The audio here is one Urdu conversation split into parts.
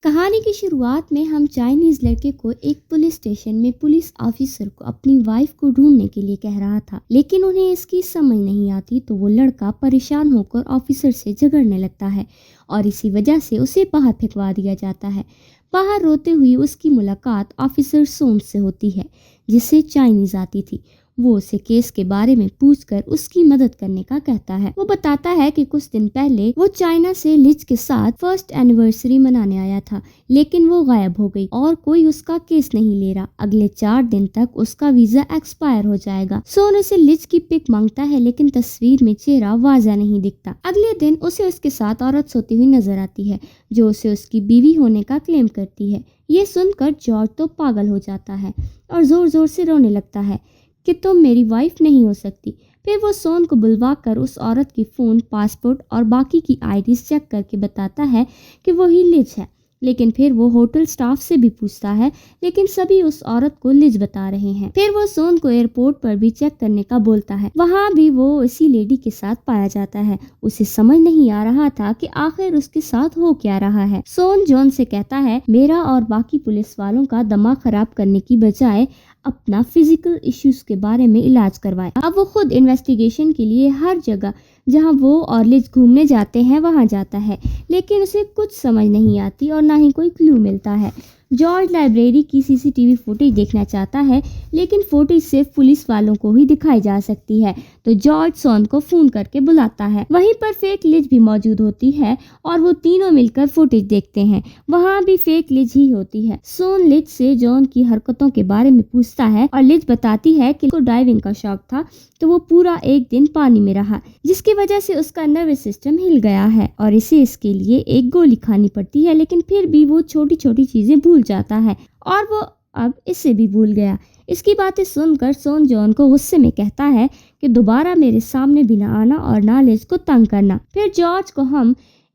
کہانی کی شروعات میں ہم چائنیز لڑکے کو ایک پولیس اسٹیشن میں پولیس آفیسر کو اپنی وائف کو ڈھونڈنے کے لیے کہہ رہا تھا، لیکن انہیں اس کی سمجھ نہیں آتی تو وہ لڑکا پریشان ہو کر آفیسر سے جھگڑنے لگتا ہے اور اسی وجہ سے اسے باہر پھینکوا دیا جاتا ہے۔ باہر روتے ہوئی اس کی ملاقات آفیسر سون سے ہوتی ہے جسے چائنیز آتی تھی۔ وہ اسے کیس کے بارے میں پوچھ کر اس کی مدد کرنے کا کہتا ہے۔ وہ بتاتا ہے کہ کچھ دن پہلے وہ چائنا سے لچ کے ساتھ فرسٹ اینیورسری منانے آیا تھا، لیکن وہ غائب ہو گئی اور کوئی اس کا کیس نہیں لے رہا۔ اگلے 4 دن تک اس کا ویزا ایکسپائر ہو جائے گا۔ سون اسے لچ کی پک مانگتا ہے لیکن تصویر میں چہرہ واضح نہیں دکھتا۔ اگلے دن اسے اس کے ساتھ عورت سوتی ہوئی نظر آتی ہے جو اسے اس کی بیوی ہونے کا کلیم کرتی ہے۔ یہ سن کر جارج تو پاگل ہو جاتا ہے اور زور زور سے رونے لگتا ہے کہ تم میری وائف نہیں ہو سکتی۔ پھر وہ سون کو بلوا کر اس عورت کی فون، پاسپورٹ اور باقی کی آئیڈیز چیک کر کے بتاتا ہے کہ وہی لچ ہے، لیکن پھر وہ ہوٹل سٹاف سے بھی پوچھتا ہے لیکن سبھی اس عورت کو لچ بتا رہے ہیں۔ پھر وہ سون کو ایئرپورٹ پر بھی چیک کرنے کا بولتا ہے، وہاں بھی وہ اسی لیڈی کے ساتھ پایا جاتا ہے۔ اسے سمجھ نہیں آ رہا تھا کہ آخر اس کے ساتھ ہو کیا رہا ہے۔ سون جون سے کہتا ہے، میرا اور باقی پولیس والوں کا دماغ خراب کرنے کی بجائے اپنا فزیکل ایشوز کے بارے میں علاج کروائے۔ اب وہ خود انویسٹیگیشن کے لیے ہر جگہ جہاں وہ اور لچ گھومنے جاتے ہیں وہاں جاتا ہے، لیکن اسے کچھ سمجھ نہیں آتی اور نہ ہی کوئی کلو ملتا ہے۔ جارج لائبریری کی CCTV فوٹیج دیکھنا چاہتا ہے لیکن فوٹیج صرف پولیس والوں کو ہی دکھائی جا سکتی ہے، تو جارج سون کو فون کر کے بلاتا ہے۔ وہیں پر فیک لچ بھی موجود ہوتی ہے اور وہ تینوں مل کر فوٹیج دیکھتے ہیں، وہاں بھی فیک لچ ہی ہوتی ہے۔ سون لچ سے جون کی حرکتوں کے بارے میں پوچھتا ہے اور لچ بتاتی ہے کہ اس کو ڈائیونگ کا شوق تھا تو وہ پورا ایک دن پانی میں رہا جس کی وجہ سے اس کا نروس سسٹم ہل گیا ہے اور اسے اس کے لیے ایک گولی کھانی پڑتی ہے، لیکن پھر بھی وہ چھوٹی چھوٹی چیزیں بھول جاتا ہے اور وہ اب اسے بھی بھول گیا۔ اس کی باتیں سن کر سون جون کو غصے میں کہتا ہے کہ دوبارہ میرے سامنے بھی نہ آنا اور نہ لچ کو تنگ کرنا۔ پھر جارج کو ہم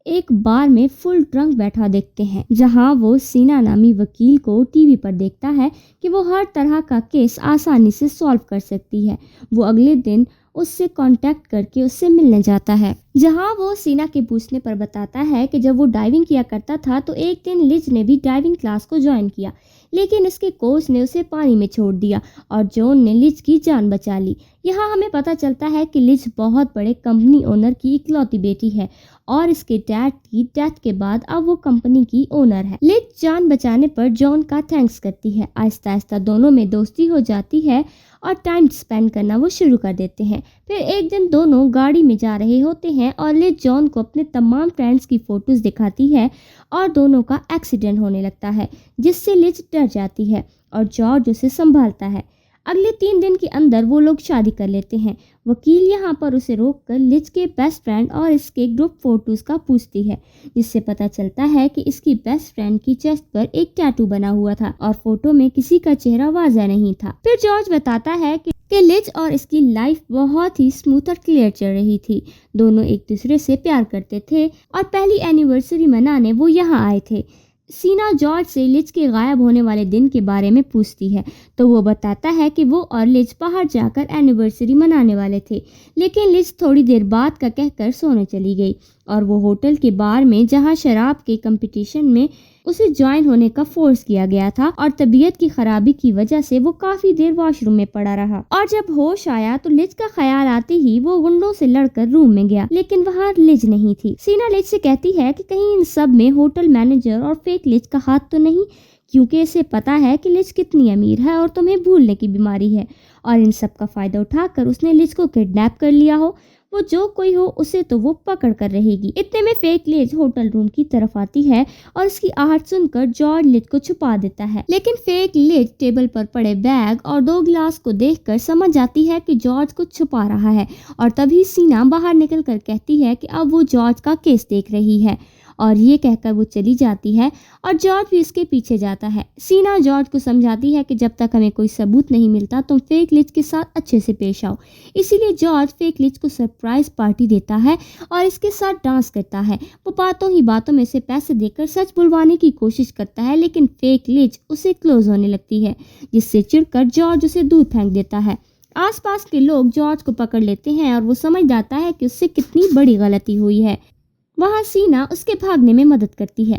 ایک بار میں فل ڈرنک بیٹھا دیکھتے ہیں جہاں وہ سینا نامی وکیل کو ٹی وی پر دیکھتا ہے کہ وہ ہر طرح کا کیس آسانی سے سالو کر سکتی ہے۔ وہ اگلے دن اس سے کانٹیکٹ کر کے اس سے ملنے جاتا ہے جہاں وہ سینا کے پوچھنے پر بتاتا ہے کہ جب وہ ڈائیونگ کیا کرتا تھا تو ایک دن لچ نے بھی ڈائیونگ کلاس کو جوائن کیا، لیکن اس کے کوچ نے اسے پانی میں چھوڑ دیا اور جون نے لچ کی جان بچا لی۔ یہاں ہمیں پتہ چلتا ہے کہ لچ بہت بڑے کمپنی اونر کی اکلوتی بیٹی ہے اور اس کے ڈیڈ کی ڈیتھ کے بعد اب وہ کمپنی کی اونر ہے۔ لچ جان بچانے پر جون کا تھینکس کرتی ہے۔ آہستہ آہستہ دونوں میں دوستی ہو جاتی ہے اور ٹائم سپینڈ کرنا وہ شروع کر دیتے ہیں۔ پھر ایک دن دونوں گاڑی میں جا رہے ہوتے ہیں اور لچ جون کو اپنے تمام فرینڈز کی فوٹوز دکھاتی ہے اور دونوں کا ایکسیڈنٹ ہونے لگتا ہے جس سے لچ ڈر جاتی ہے اور جارج اسے سنبھالتا ہے۔ اگلے 3 دن کے اندر وہ لوگ شادی کر لیتے ہیں۔ وکیل یہاں پر اسے روک کر لچ کے بیسٹ فرینڈ اور اس کے گروپ فوٹوز کا پوچھتی ہے جس سے پتہ چلتا ہے کہ اس کی بیسٹ فرینڈ کی چیسٹ پر ایک ٹیٹو بنا ہوا تھا اور فوٹو میں کسی کا چہرہ واضح نہیں تھا۔ پھر جارج بتاتا ہے کہ لچ اور اس کی لائف بہت ہی اسموتھ اور کلیئر چل رہی تھی، دونوں ایک دوسرے سے پیار کرتے تھے اور پہلی اینیورسری منانے وہ یہاں آئے تھے۔ سینا جارج سے لچ کے غائب ہونے والے دن کے بارے میں پوچھتی ہے تو وہ بتاتا ہے کہ وہ اور لچ باہر جا کر اینیورسری منانے والے تھے، لیکن لچ تھوڑی دیر بعد کا کہہ کر سونے چلی گئی اور وہ ہوٹل کے بار میں جہاں شراب کے کمپٹیشن میں اسے جوائن ہونے کا فورس کیا گیا تھا اور طبیعت کی خرابی کی وجہ سے وہ کافی دیر واش روم میں پڑا رہا اور جب ہوش آیا تو لچ کا خیال آتے ہی وہ گنڈوں سے لڑ کر روم میں گیا، لیکن وہاں لچ نہیں تھی۔ سینا لچ سے کہتی ہے کہ کہیں ان سب میں ہوٹل مینیجر اور فیک لچ کا ہاتھ تو نہیں، کیونکہ اسے پتا ہے کہ لچ کتنی امیر ہے اور تمہیں بھولنے کی بیماری ہے اور ان سب کا فائدہ اٹھا کر اس نے لچ کو کڈنیپ کر لیا ہو۔ وہ جو کوئی ہو اسے تو وہ پکڑ کر رہے گی۔ اتنے میں فیک لچ ہوٹل روم کی طرف آتی ہے اور اس کی آہٹ سن کر جارج لچ کو چھپا دیتا ہے، لیکن فیک لچ ٹیبل پر پڑے بیگ اور 2 گلاس کو دیکھ کر سمجھ جاتی ہے کہ جارج کو چھپا رہا ہے اور تبھی سینا باہر نکل کر کہتی ہے کہ اب وہ جارج کا کیس دیکھ رہی ہے اور یہ کہہ کر وہ چلی جاتی ہے اور جارج بھی اس کے پیچھے جاتا ہے۔ سینا جارج کو سمجھاتی ہے کہ جب تک ہمیں کوئی ثبوت نہیں ملتا تم فیک لچ کے ساتھ اچھے سے پیش آؤ، اسی لیے جارج فیک لچ کو سرپرائز پارٹی دیتا ہے اور اس کے ساتھ ڈانس کرتا ہے۔ وہ باتوں ہی باتوں میں سے پیسے دے کر سچ بلوانے کی کوشش کرتا ہے، لیکن فیک لچ اسے کلوز ہونے لگتی ہے جس سے چڑ کر جارج اسے دور پھینک دیتا ہے۔ آس پاس کے لوگ جارج کو پکڑ لیتے ہیں اور وہ سمجھ جاتا ہے کہ اس سے کتنی بڑی غلطی ہوئی ہے۔ وہاں سینا اس کے بھاگنے میں مدد کرتی ہے،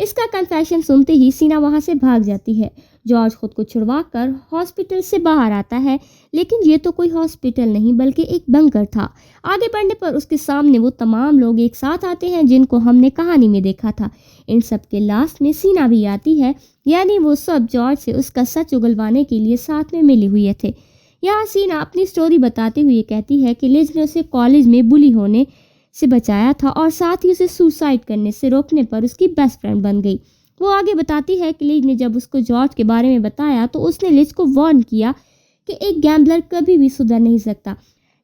اس کا کنفیشن سنتے ہی سینا وہاں سے بھاگ جاتی ہے۔ جارج خود کو چھڑوا کر ہاسپٹل سے باہر آتا ہے، لیکن یہ تو کوئی ہاسپٹل نہیں بلکہ ایک بنکر تھا۔ آگے بڑھنے پر اس کے سامنے وہ تمام لوگ ایک ساتھ آتے ہیں جن کو ہم نے کہانی میں دیکھا تھا۔ ان سب کے لاسٹ میں سینا بھی آتی ہے، یعنی وہ سب جارج سے اس کا سچ اگلوانے کے لیے ساتھ میں ملے ہوئے تھے۔ یہاں سینا اپنی سٹوری بتاتے ہوئے کہتی ہے کہ لیج نے اسے کالج میں بلی ہونے سے بچایا تھا اور ساتھ ہی اسے سوسائڈ کرنے سے روکنے پر اس کی بیسٹ فرینڈ بن گئی۔ وہ آگے بتاتی ہے کہ لیج نے جب اس کو جارج کے بارے میں بتایا تو اس نے لیج کو وارن کیا کہ ایک گیمبلر کبھی بھی سدھر نہیں سکتا،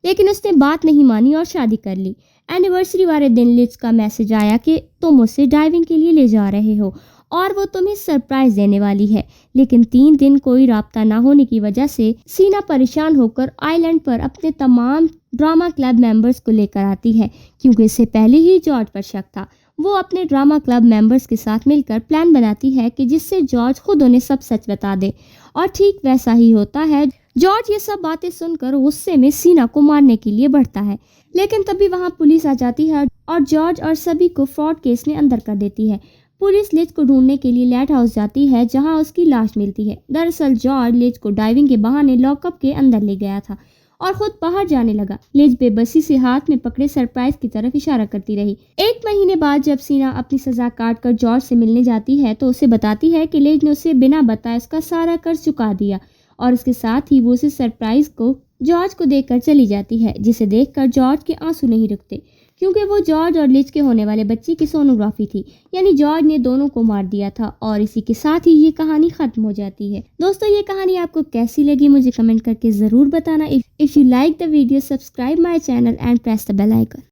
لیکن اس نے بات نہیں مانی اور شادی کر لی۔ اینیورسری والے دن لیج کا میسج آیا کہ تم اسے ڈائیونگ کے لیے لے جا رہے ہو اور وہ تمہیں سرپرائز دینے والی ہے، لیکن 3 دن کوئی رابطہ نہ ہونے کی وجہ سے سینا پریشان ہو کر آئی لینڈ پر اپنے تمام ڈرامہ کلب ممبرز کو لے کر آتی ہے، کیونکہ اس سے پہلے ہی جارج پر شک تھا۔ وہ اپنے ڈرامہ کلب ممبرز کے ساتھ مل کر پلان بناتی ہے کہ جس سے جارج خود انہیں سب سچ بتا دے، اور ٹھیک ویسا ہی ہوتا ہے۔ جارج یہ سب باتیں سن کر غصے میں سینا کو مارنے کے لیے بڑھتا ہے، لیکن تبھی وہاں پولیس آ جاتی ہے اور جارج اور سبھی کو فراڈ کیس میں اندر کر دیتی ہے۔ پولیس لیج کو ڈھونڈنے کے لیے لائٹ ہاؤس جاتی ہے جہاں اس کی لاش ملتی ہے۔ دراصل جارج لیج کو ڈائیونگ کے بہانے لاک اپ کے اندر لے گیا تھا اور خود باہر جانے لگا۔ لیج بے بسی سے ہاتھ میں پکڑے سرپرائز کی طرف اشارہ کرتی رہی۔ 1 مہینے بعد جب سینا اپنی سزا کاٹ کر جارج سے ملنے جاتی ہے تو اسے بتاتی ہے کہ لیج نے اسے بنا بتائے اس کا سارا قرض چکا دیا، اور اس کے ساتھ ہی وہ اسے سرپرائز کو جارج کو دے کر چلی جاتی ہے، جسے دیکھ کر جارج کے آنسو نہیں رکتے، کیونکہ وہ جارج اور لیج کے ہونے والے بچے کی سونوگرافی تھی، یعنی جارج نے دونوں کو مار دیا تھا۔ اور اسی کے ساتھ ہی یہ کہانی ختم ہو جاتی ہے۔ دوستو، یہ کہانی آپ کو کیسی لگی مجھے کمنٹ کر کے ضرور بتانا۔ If you like the video, subscribe my channel and press the bell icon.